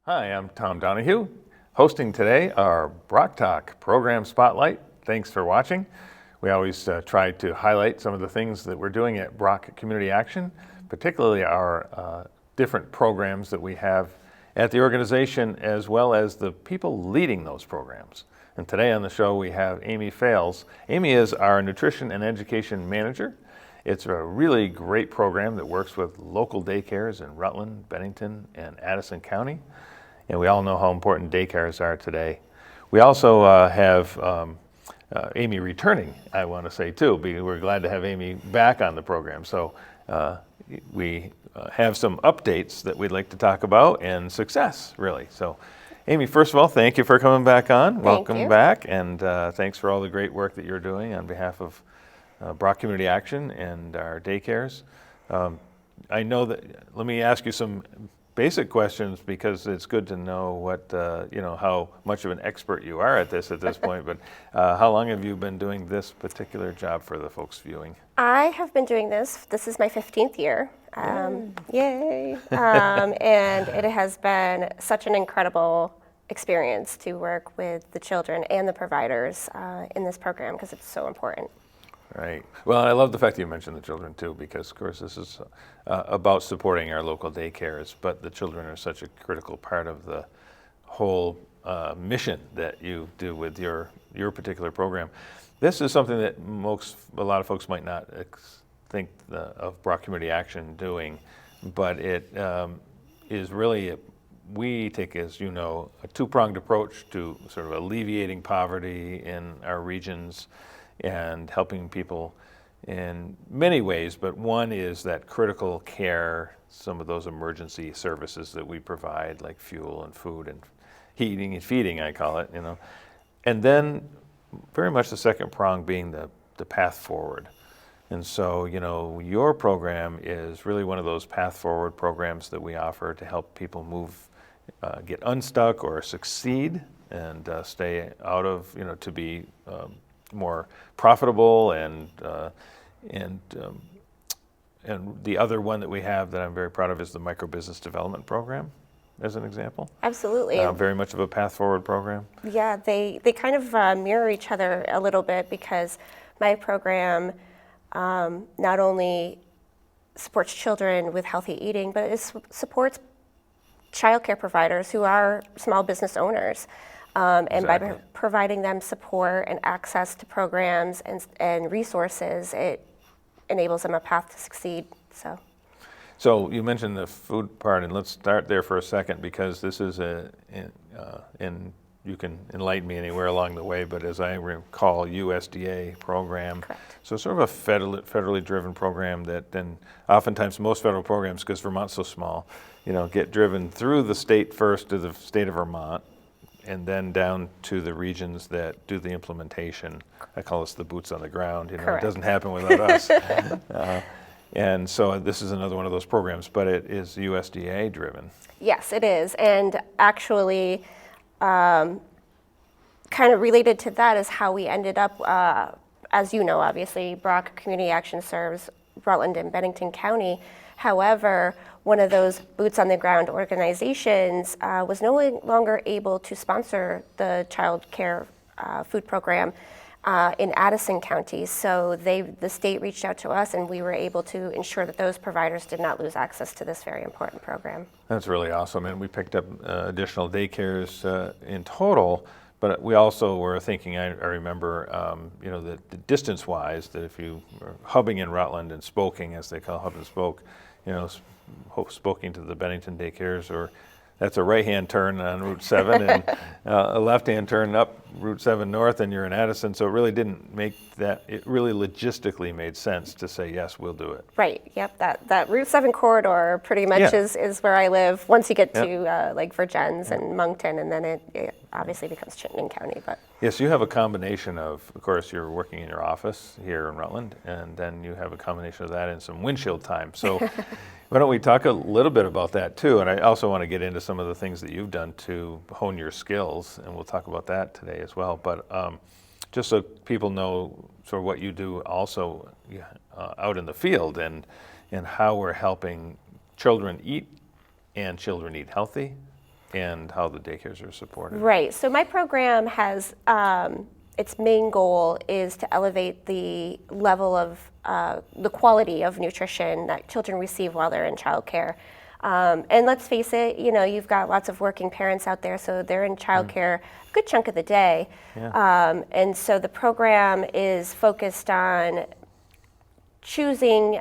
Hi, I'm Tom Donahue, hosting today our BROC Talk Program Spotlight. Thanks for watching. We always try to highlight some of the things that we're doing at BROC Community Action, particularly our different programs that we have at the organization, as well as the people leading those programs. And today on the show we have Amy Fales. Amy is our Nutrition and Education Manager. It's a really great program that works with local daycares in Rutland, Bennington, and Addison County. And we all know how important daycares are today. We also have Amy returning, I want to say too. We're glad to have Amy back on the program. So we have some updates that we'd like to talk about and success, really. So Amy, first of all, thank you for coming back on. Welcome back, and thanks for all the great work that you're doing on behalf of BROC Community Action and our daycares. I know that, let me ask you some basic questions because it's good to know what, how much of an expert you are at this point, but how long have you been doing this particular job for the folks viewing? I have been doing this. This is my 15th year. Yay. And it has been such an incredible experience to work with the children and the providers in this program because it's so important. Right. Well, I love the fact that you mentioned the children too, because of course this is about supporting our local daycares, but the children are such a critical part of the whole mission that you do with your particular program. This is something that a lot of folks might not think of BROC Community Action doing, but it is really, we take, as you know, a two-pronged approach to sort of alleviating poverty in our regions and helping people in many ways, but one is that critical care, some of those emergency services that we provide, like fuel and food and heating and feeding, I call it, And then very much the second prong being the path forward. And so, your program is really one of those path forward programs that we offer to help people move, get unstuck or succeed and stay out of, to be more profitable and the other one that we have that I'm very proud of is the micro business development program, as an example. Absolutely. Very much of a path forward program. Yeah, they kind of mirror each other a little bit because my program not only supports children with healthy eating, but it supports childcare providers who are small business owners. And by providing them support and access to programs and resources, it enables them a path to succeed. So you mentioned the food part, and let's start there for a second because this is and you can enlighten me anywhere along the way, but as I recall, USDA program. Correct. So sort of a federally driven program that then oftentimes most federal programs, because Vermont's so small, get driven through the state first to the state of Vermont, and then down to the regions that do the implementation. I call us the boots on the ground. It doesn't happen without us. And so this is another one of those programs, but it is USDA driven. Yes, it is. And actually, kind of related to that is how we ended up, as you know, obviously, BROC Community Action serves Rutland and Bennington County. However, one of those boots on the ground organizations was no longer able to sponsor the child care food program in Addison County. So the state reached out to us and we were able to ensure that those providers did not lose access to this very important program. That's really awesome. And we picked up additional daycares in total, but we also were thinking, I remember, the distance-wise, that if you were hubbing in Rutland and spoking, as they call hub and spoke, spoking to the Bennington daycares, or that's a right-hand turn on Route 7 and a left-hand turn up Route 7 North, and you're in Addison. So it really didn't make that, it really logistically made sense to say, yes, we'll do it. Right, yep, that Route 7 corridor pretty much is where I live once you get to like Virgins and Moncton, and then it obviously becomes Chittenden County. But yes, you have a combination of course, you're working in your office here in Rutland, and then you have a combination of that and some windshield time. So why don't we talk a little bit about that too? And I also want to get into some of the things that you've done to hone your skills, and we'll talk about that today as well. But just so people know sort of what you do also out in the field and how we're helping children eat and children eat healthy. and how the daycares are supported. Right. So my program has its main goal is to elevate the level of the quality of nutrition that children receive while they're in childcare. And let's face it, you've got lots of working parents out there, so they're in childcare a good chunk of the day. Yeah. And so the program is focused on choosing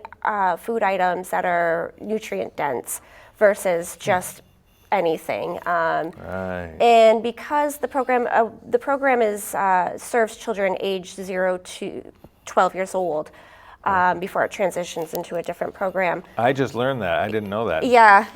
food items that are nutrient dense versus just anything. Right. And because the program is serves children aged 0 to 12 years old before it transitions into a different program. I just learned that. I didn't know that. Yeah.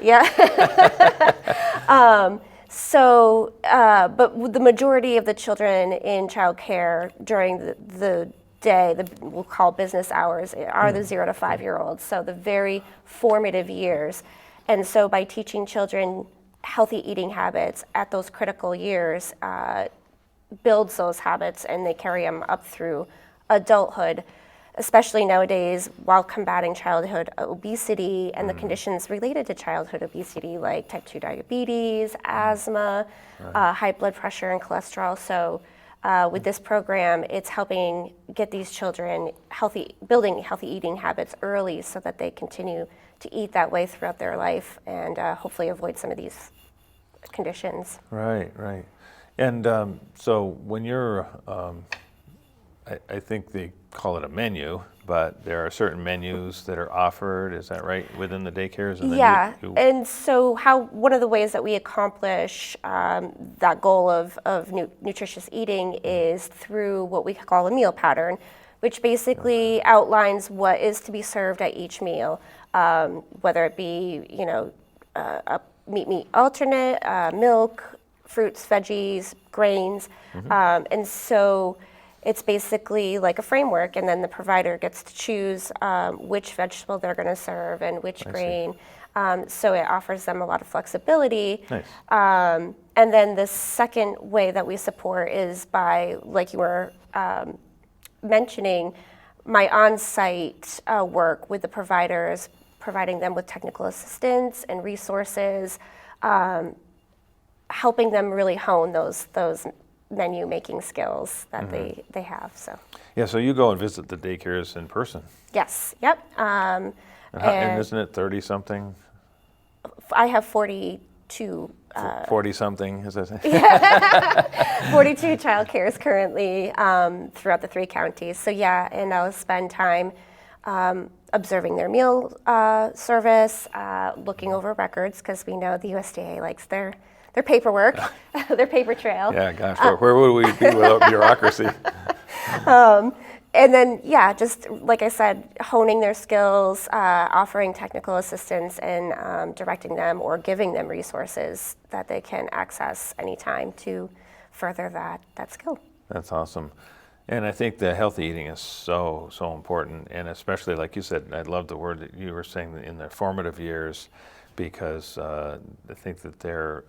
But the majority of the children in childcare during the day, we'll call business hours, are the 0 to 5 year olds. So the very formative years. And so by teaching children healthy eating habits at those critical years, builds those habits and they carry them up through adulthood, especially nowadays while combating childhood obesity and the conditions related to childhood obesity like type 2 diabetes, asthma, high blood pressure and cholesterol. So with this program, it's helping get these children building healthy eating habits early so that they continue to eat that way throughout their life and hopefully avoid some of these conditions. Right. And so when you're, I think they call it a menu, but there are certain menus that are offered, is that right, within the daycares? And then Yeah, you and so one of the ways that we accomplish that goal of nutritious eating is through what we call a meal pattern, which basically outlines what is to be served at each meal, whether it be, a meat alternate, milk, fruits, veggies, grains, and so it's basically like a framework, and then the provider gets to choose which vegetable they're going to serve and which grain. So it offers them a lot of flexibility. Nice. And then the second way that we support is by, like you were mentioning, my on-site work with the providers, providing them with technical assistance and resources, helping them really hone those menu making skills that they have. So Yeah, so you go and visit the daycares in person. yes, yep. And isn't it 30-something? I have 42. 40-something, as I say? 42 child cares currently throughout the 3 counties. So yeah, and I'll spend time observing their meal service, looking over records, because we know the USDA likes their paperwork, their paper trail. Yeah, gosh, where would we be without bureaucracy? And then, yeah, just like I said, honing their skills, offering technical assistance, and directing them or giving them resources that they can access anytime to further that skill. That's awesome. And I think the healthy eating is so important, and especially, like you said, I love the word that you were saying in the formative years, because I think that they're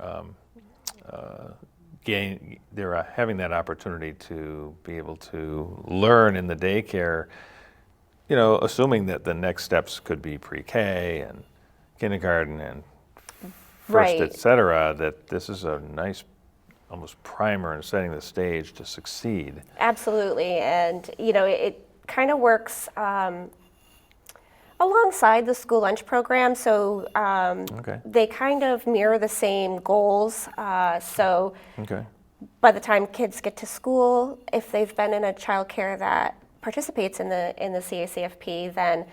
having that opportunity to be able to learn in the daycare, assuming that the next steps could be pre-K and kindergarten and first, Right. et cetera, that this is a nice almost primer and setting the stage to succeed. Absolutely, and it kind of works alongside the school lunch program, so Okay. they kind of mirror the same goals. So Okay. by the time kids get to school, if they've been in a childcare that participates in the CACFP, then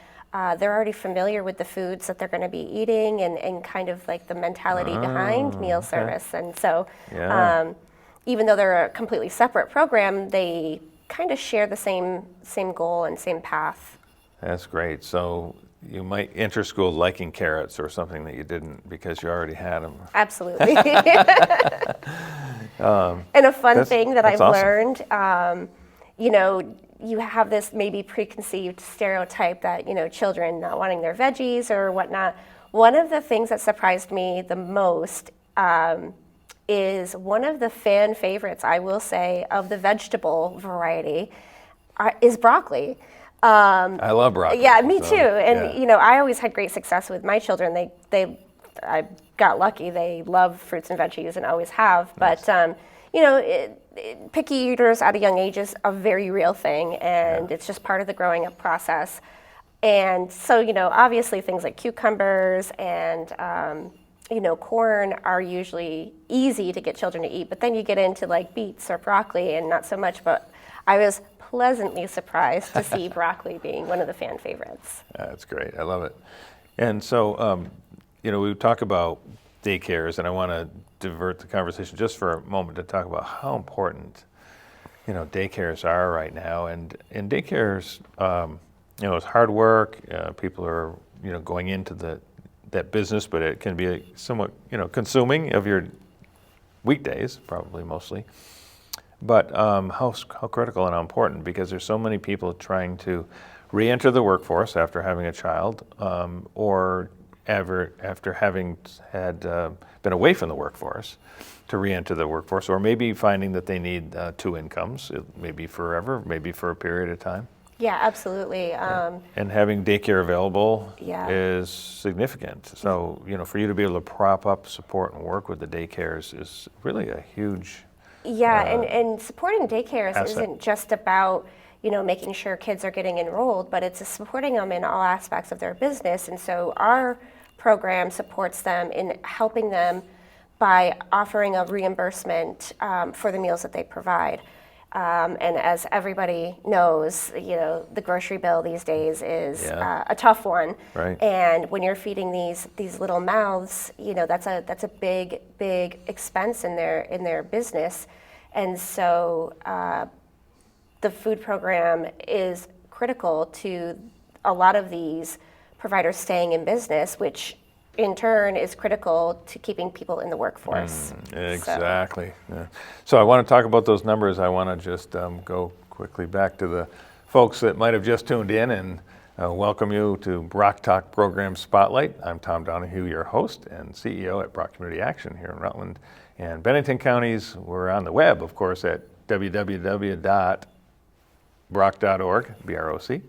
they're already familiar with the foods that they're going to be eating and kind of like the mentality behind meal service. And so Yeah. even though they're a completely separate program, they kind of share the same goal and same path. That's great. So you might enter school liking carrots or something that you didn't because you already had them. Absolutely. And a fun thing that I've awesome. learned, you have this maybe preconceived stereotype that, children not wanting their veggies or whatnot. One of the things that surprised me the most is one of the fan favorites, I will say, of the vegetable variety is broccoli. I love broccoli. Yeah, me so, too. And yeah. I always had great success with my children. They I got lucky. They love fruits and veggies and always have. Nice. But picky eaters at a young age is a very real thing, and it's just part of the growing up process. And so, obviously things like cucumbers and, corn are usually easy to get children to eat, but then you get into like beets or broccoli and not so much. But I was pleasantly surprised to see broccoli being one of the fan favorites. That's great. I love it. And so, we talk about daycares, and I want to divert the conversation just for a moment to talk about how important, daycares are right now. And daycares, it's hard work. People are, going into that business, but it can be somewhat, consuming of your weekdays, probably mostly. But how critical and how important, because there's so many people trying to re-enter the workforce after having a child, or after having had been away from the workforce to re-enter the workforce, or maybe finding that they need two incomes, maybe forever, maybe for a period of time. Yeah, absolutely. And having daycare available is significant. So, for you to be able to prop up, support, and work with the daycares is really a huge and supporting daycares asset. isn't just about, making sure kids are getting enrolled, but it's supporting them in all aspects of their business. And so our program supports them in helping them by offering a reimbursement for the meals that they provide. And as everybody knows, the grocery bill these days is a tough one. Right. And when you're feeding these little mouths, that's a big expense in their business. And so the food program is critical to a lot of these providers staying in business, which in turn is critical to keeping people in the workforce. Exactly. So I want to talk about those numbers. I want to just go quickly back to the folks that might have just tuned in and welcome you to BROC Talk Program Spotlight. I'm Tom Donahue, your host and CEO at BROC Community Action here in Rutland and Bennington counties. We're on the web, of course, at www.broc.org, BROC.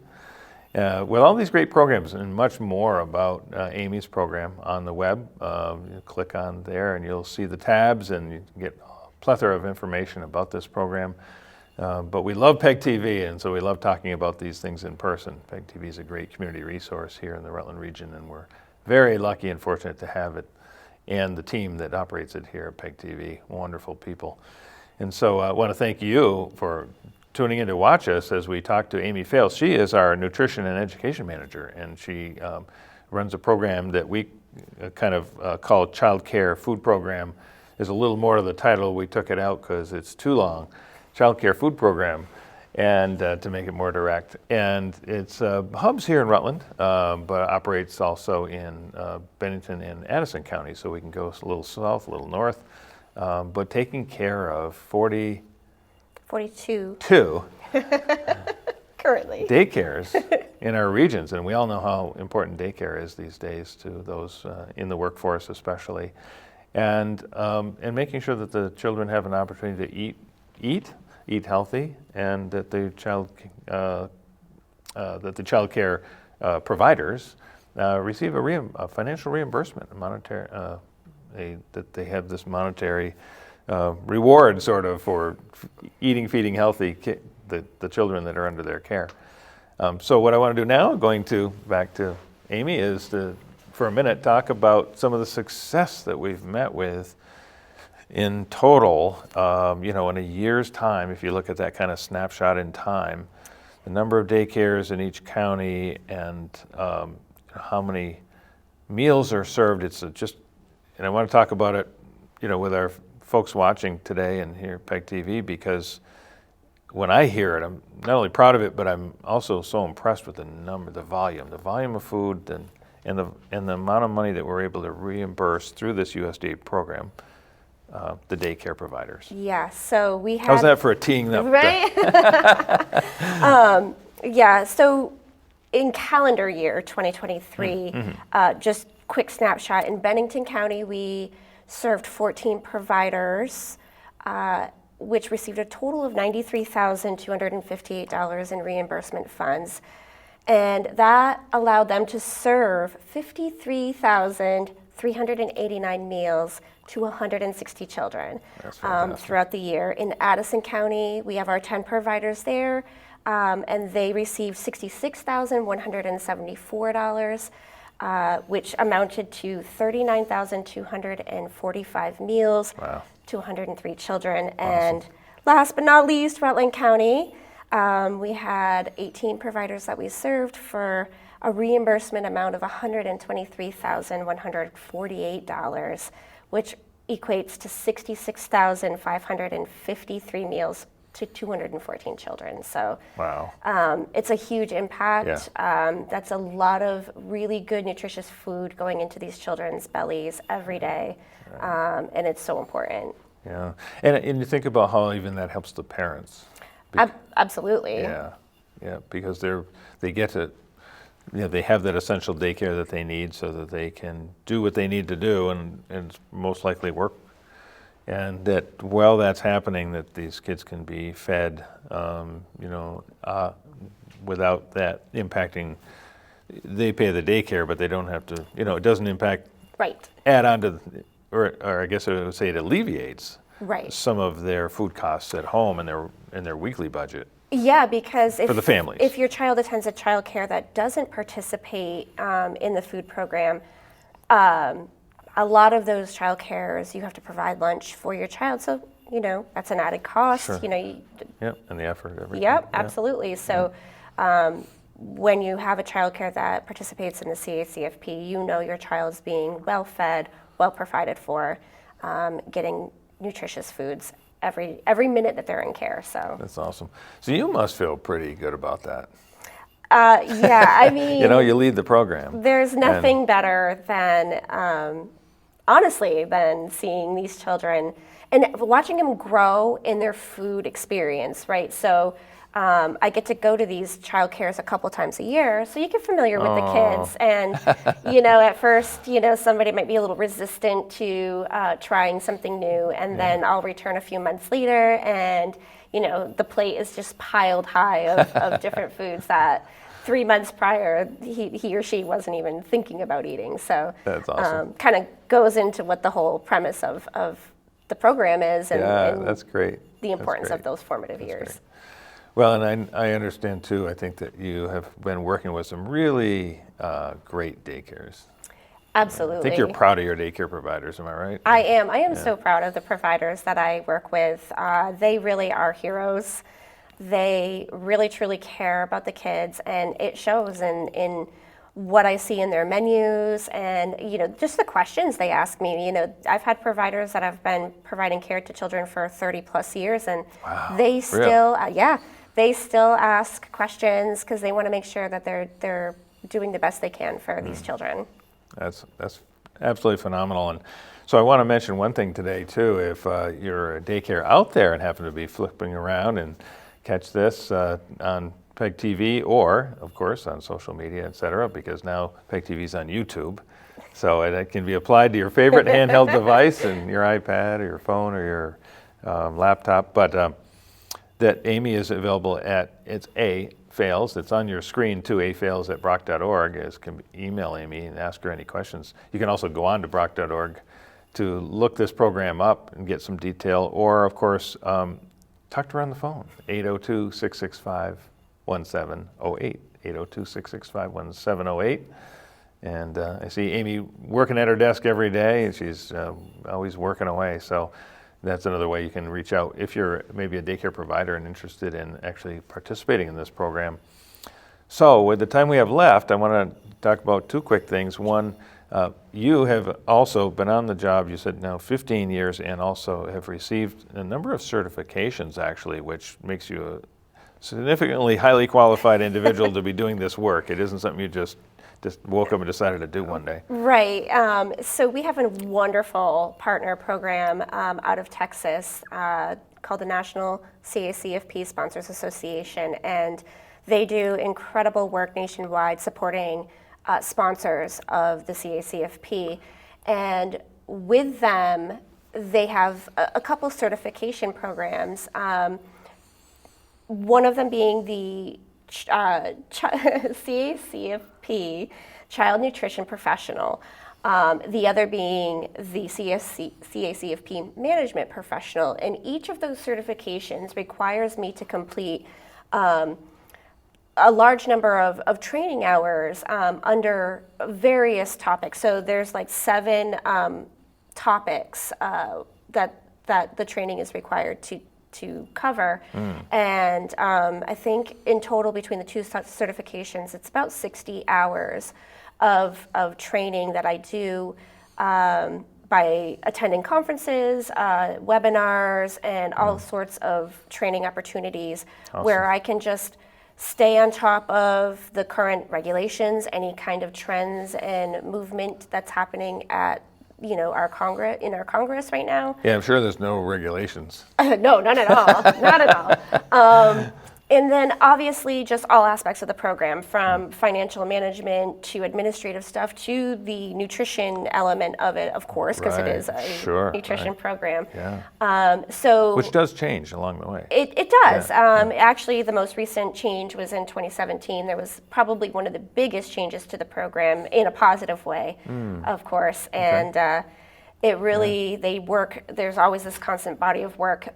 With all these great programs and much more about Amy's program on the web, you click on there and you'll see the tabs and you can get a plethora of information about this program. But we love PEG TV, and so we love talking about these things in person. PEG TV is a great community resource here in the Rutland region, and we're very lucky and fortunate to have it and the team that operates it here at PEG TV. Wonderful people. And so I want to thank you for tuning in to watch us as we talk to Amy Fales. She is our nutrition and education manager, and she runs a program that we kind of call Child Care Food Program. Is a little more to the title. We took it out because it's too long. Child Care Food Program, and to make it more direct. And it's hubs here in Rutland, but operates also in Bennington and Addison County, so we can go a little south, a little north, but taking care of 42 currently daycares in our regions, and we all know how important daycare is these days to those in the workforce especially, and making sure that the children have an opportunity to eat healthy, and that the child care providers receive a financial reimbursement, that they have this monetary reward sort of for feeding healthy the children that are under their care. So what I want to do now, back to Amy, is to, for a minute, talk about some of the success that we've met with in total. In a year's time, if you look at that kind of snapshot in time, the number of daycares in each county and how many meals are served, and I want to talk about it, with our folks watching today and here at PEG TV, because when I hear it, I'm not only proud of it, but I'm also so impressed with the volume of food, and the amount of money that we're able to reimburse through this USDA program, the daycare providers. Yeah, so we had... How's that for a teeing up? Right? So in calendar year 2023, just quick snapshot, in Bennington County, we served 14 providers, which received a total of $93,258 in reimbursement funds. And that allowed them to serve 389 meals to 160 children That's fantastic. throughout the year. In Addison County, we have our 10 providers there, and they received $66,174, which amounted to 39,245 meals Wow. to 103 children. And last but not least, Rutland County, we had 18 providers that we served for a reimbursement amount of $123,148, which equates to 66,553 meals to 214 children. So Wow. it's a huge impact. That's a lot of really good, nutritious food going into these children's bellies every day, and it's so important. Yeah. And you think about how even that helps the parents. Absolutely. Yeah. Yeah. Because they get to, they have that essential daycare that they need so that they can do what they need to do and most likely work. And that while that's happening, that these kids can be fed, without that impacting. They pay the daycare, but they don't have to. It doesn't impact. Right. Add on to, or I guess I would say it alleviates Right. some of their food costs at home and their weekly budget. Yeah, because For the families. if your child attends a child care that doesn't participate in the food program, a lot of those child cares, you have to provide lunch for your child. So, that's an added cost. Sure. Yep, And the effort, everything. yeah. Absolutely. So when you have a child care that participates in the CACFP, your child's being well fed, well provided for, getting nutritious foods every minute that they're in care. So That's awesome. So you must feel pretty good about that. yeah, I mean, You lead the program. there's nothing better than, honestly, than seeing these children and watching them grow in their food experience, right? So I get to go to these child cares a couple times a year, so you get familiar with the kids. And, at first, somebody might be a little resistant to trying something new, and then I'll return a few months later, and, the plate is just piled high of different foods that 3 months prior, he or she wasn't even thinking about eating. So That's awesome. Kind of goes into what the whole premise of the program is and That's great. the importance That's of those formative years. great. Well, and I understand too, I think that you have been working with some really great daycares. Absolutely. I think you're proud of your daycare providers, am I right? I am. I am so proud of the providers that I work with. They really are heroes. They really, truly care about the kids, and it shows in what I see in their menus and, just the questions they ask me. I've had providers that have been providing care to children for 30 plus years, and they still, they still ask questions because they want to make sure that they're doing the best they can for these children. That's absolutely phenomenal. And so I want to mention one thing today too. If you're a daycare out there and happen to be flipping around and catch this on PEG TV or, of course, on social media, et cetera, because now PEG TV is on YouTube. So it can be applied to your favorite handheld device and your iPad or your phone or your laptop. But that Amy is available it's Fales. It's on your screen too, afales@broc.org. Can email Amy and ask her any questions. You can also go on to broc.org to look this program up and get some detail, or of course, talk to her on the phone, 802-665-1708, 802-665-1708. And I see Amy working at her desk every day, and she's always working away. So that's another way you can reach out if you're maybe a daycare provider and interested in actually participating in this program. So with the time we have left, I want to talk about two quick things. One, you have also been on the job, you said now 15 years, and also have received a number of certifications actually, which makes you a significantly highly qualified individual to be doing this work. It isn't something you just woke up and decided to do one day. Right. So we have a wonderful partner program out of Texas called the National CACFP Sponsors Association, and they do incredible work nationwide supporting sponsors of the CACFP. And with them, they have a couple certification programs. One of them being the CACFP Child Nutrition Professional. The other being the CACFP management professional. And each of those certifications requires me to complete a large number of training hours under various topics. So there's like 7 topics that the training is required to cover. And I think in total between the 2 certifications, it's about 60 hours of training that I do by attending conferences, webinars, and all sorts of training opportunities where I can just stay on top of the current regulations, any kind of trends and movement that's happening at our Congress right now. Yeah, I'm sure there's no regulations. No, none at all. Not at all. And then obviously just all aspects of the program, from financial management to administrative stuff to the nutrition element of it, of course, because it is a nutrition program. Yeah. Which does change along the way. It does. Actually, the most recent change was in 2017. There was probably one of the biggest changes to the program in a positive way, of course. And it really, there's always this constant body of work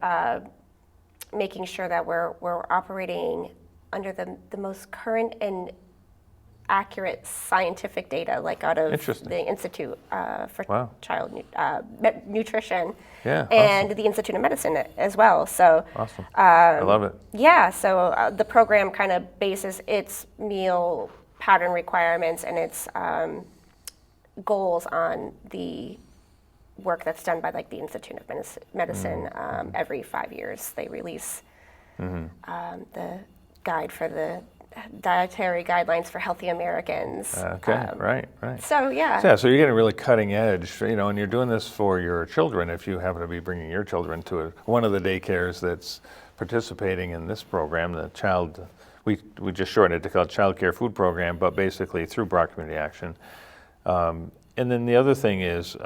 making sure that we're operating under the most current and accurate scientific data, like out of the Institute for Child Nutrition and the Institute of Medicine as well. So awesome. I love it. Yeah, so the program kind of bases its meal pattern requirements and its goals on the work that's done by like the Institute of Medicine. Every 5 years they release the guide for the dietary guidelines for healthy Americans. Right. So so you're getting really cutting edge, and you're doing this for your children. If you happen to be bringing your children to one of the daycares that's participating in this program, we just shortened it to call it Child Care Food Program, but basically through BROC Community Action. And then the other thing is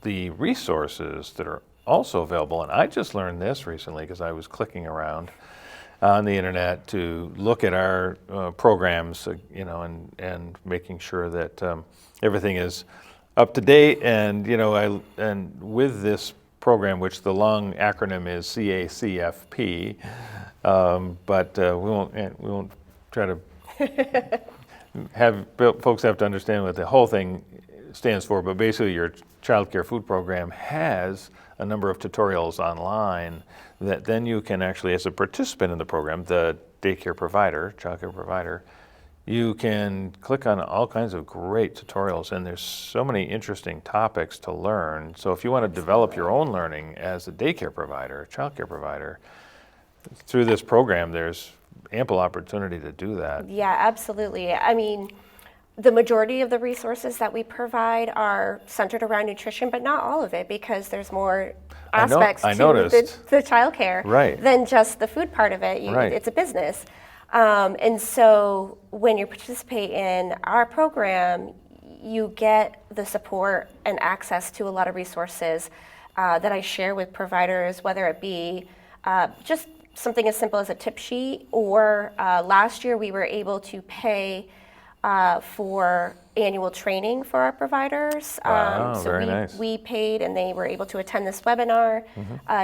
the resources that are also available. And I just learned this recently because I was clicking around on the internet to look at our programs, and making sure that everything is up to date. And and with this program, which the long acronym is CACFP, but we won't try to have folks have to understand what the whole thing stands for. But basically, your Child Care Food Program has a number of tutorials online that then you can actually, as a participant in the program, the daycare provider, child care provider, you can click on all kinds of great tutorials, and there's so many interesting topics to learn. So if you want to develop your own learning as a daycare provider, child care provider, through this program, there's ample opportunity to do that. Yeah, absolutely. I mean, the majority of the resources that we provide are centered around nutrition, but not all of it, because there's more aspects to the childcare than just the food part of it. It's a business. And so when you participate in our program, you get the support and access to a lot of resources that I share with providers, whether it be just something as simple as a tip sheet, or last year we were able to pay for annual training for our providers. We paid, and they were able to attend this webinar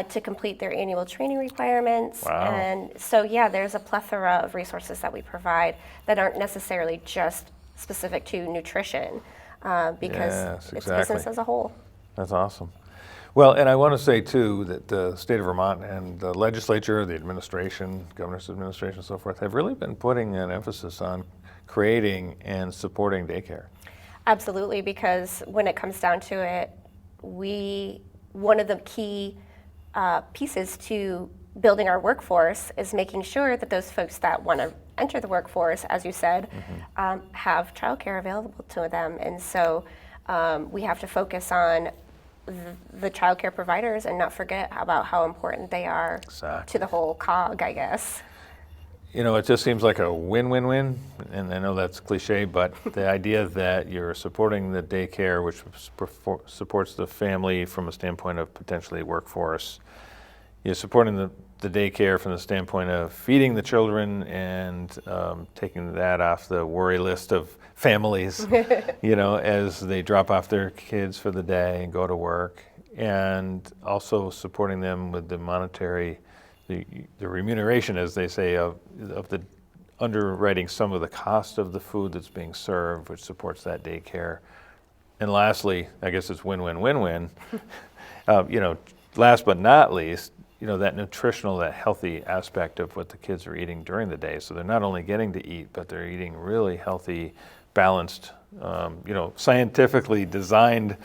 to complete their annual training requirements. And so, there's a plethora of resources that we provide that aren't necessarily just specific to nutrition, because it's business as a whole. That's awesome. Well, and I want to say, too, that the state of Vermont and the legislature, the administration, governor's administration, and so forth, have really been putting an emphasis on creating and supporting daycare. Absolutely, because when it comes down to it, one of the key pieces to building our workforce is making sure that those folks that want to enter the workforce, as you said, have childcare available to them. And so we have to focus on the childcare providers and not forget about how important they are to the whole cog, I guess. It just seems like a win-win-win, and I know that's cliche, but the idea that you're supporting the daycare, which supports the family from a standpoint of potentially workforce, supporting the daycare from the standpoint of feeding the children and taking that off the worry list of families, as they drop off their kids for the day and go to work, and also supporting them with the monetary, the remuneration, as they say, of the underwriting some of the cost of the food that's being served, which supports that daycare. And lastly, I guess it's win-win-win-win. Last but not least, that nutritional, that healthy aspect of what the kids are eating during the day. So they're not only getting to eat, but they're eating really healthy, balanced, scientifically designed,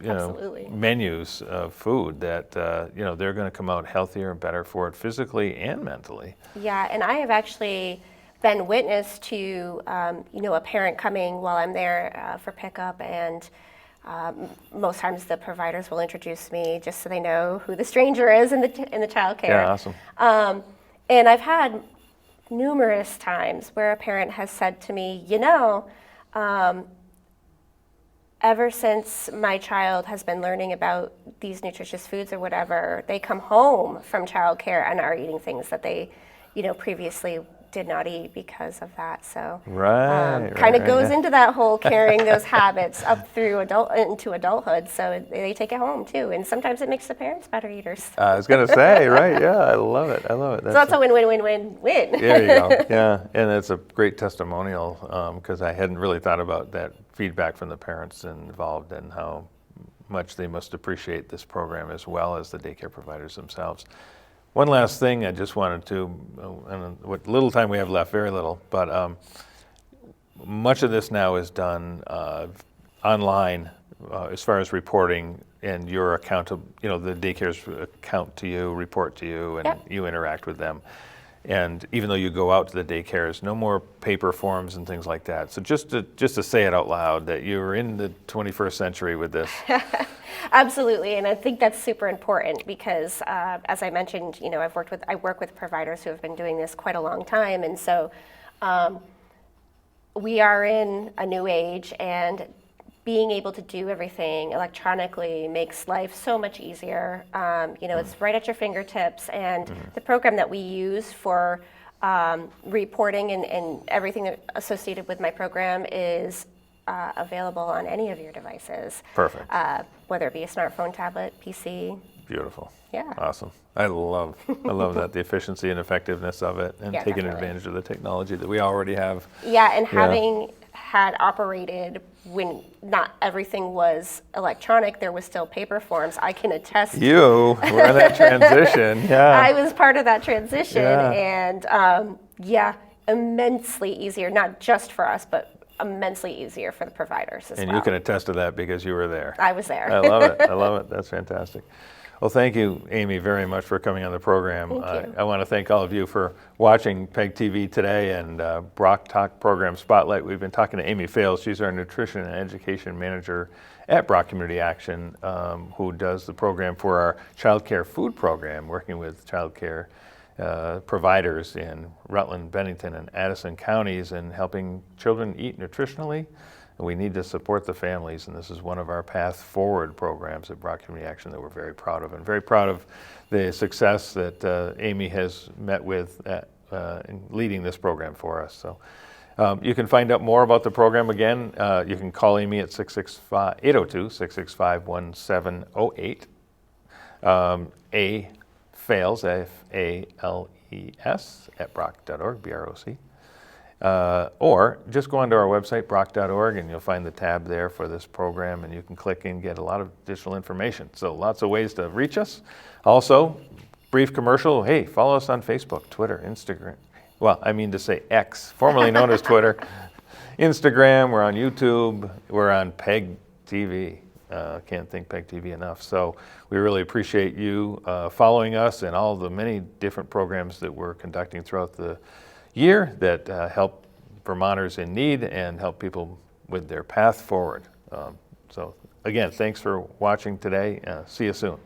Absolutely. menus of food that, they're going to come out healthier and better for it physically and mentally. Yeah, and I have actually been witness to, a parent coming while I'm there for pickup, and most times the providers will introduce me just so they know who the stranger is in the child care. Yeah, awesome. And I've had numerous times where a parent has said to me, ever since my child has been learning about these nutritious foods or whatever, they come home from childcare and are eating things that they, previously did not eat because of that. So kind of goes into that whole carrying those habits up through into adulthood. So they take it home too, and sometimes it makes the parents better eaters. I was going to say, right? Yeah, I love it. So that's a win-win-win-win-win. There you go. Yeah, and it's a great testimonial because I hadn't really thought about that feedback from the parents involved and how much they must appreciate this program as well as the daycare providers themselves. One last thing I just wanted to, and what little time we have left, very little, but much of this now is done online as far as reporting and your account of, the daycare's account to you, report to you, and you interact with them. And even though you go out to the daycares, no more paper forms and things like that. So just to say it out loud that you're in the 21st century with this. Absolutely, and I think that's super important because, as I mentioned, I work with providers who have been doing this quite a long time, and so we are in a new age, and being able to do everything electronically makes life so much easier. It's right at your fingertips, and the program that we use for reporting and everything associated with my program is available on any of your devices. Perfect. Whether it be a smartphone, tablet, PC. Beautiful. Yeah. Awesome. I love that, the efficiency and effectiveness of it, and taking definitely. advantage of the technology that we already have. Yeah, and having had operated when not everything was electronic, there was still paper forms. I can attest. You were in that transition. Yeah. I was part of that transition, and immensely easier, not just for us, but immensely easier for the providers as well. And you can attest to that because you were there. I was there. I love it. I love it. That's fantastic. Well, thank you, Amy, very much for coming on the program. Thank you. I want to thank all of you for watching PEG TV today and BROC Talk Program Spotlight. We've been talking to Amy Fales. She's our Nutrition and Education Manager at BROC Community Action, who does the program for our child care food program, working with child care providers in Rutland, Bennington, and Addison counties and helping children eat nutritionally. We need to support the families, and this is one of our Path Forward programs at BROC Community Action that we're very proud of, and very proud of the success that Amy has met with in leading this program for us. So you can find out more about the program. Again, you can call Amy at 802-665-1708. Fales, F-A-L-E-S, at broc.org, B-R-O-C. Or just go onto our website, broc.org, and you'll find the tab there for this program, and you can click and get a lot of additional information. So lots of ways to reach us. Also, brief commercial, hey, follow us on Facebook, Twitter, Instagram. Well, I mean to say X, formerly known as Twitter. Instagram, we're on YouTube, we're on PEG TV. Can't thank PEG TV enough. So we really appreciate you following us and all the many different programs that we're conducting throughout the year that help Vermonters in need and help people with their path forward. So again, thanks for watching today. See you soon.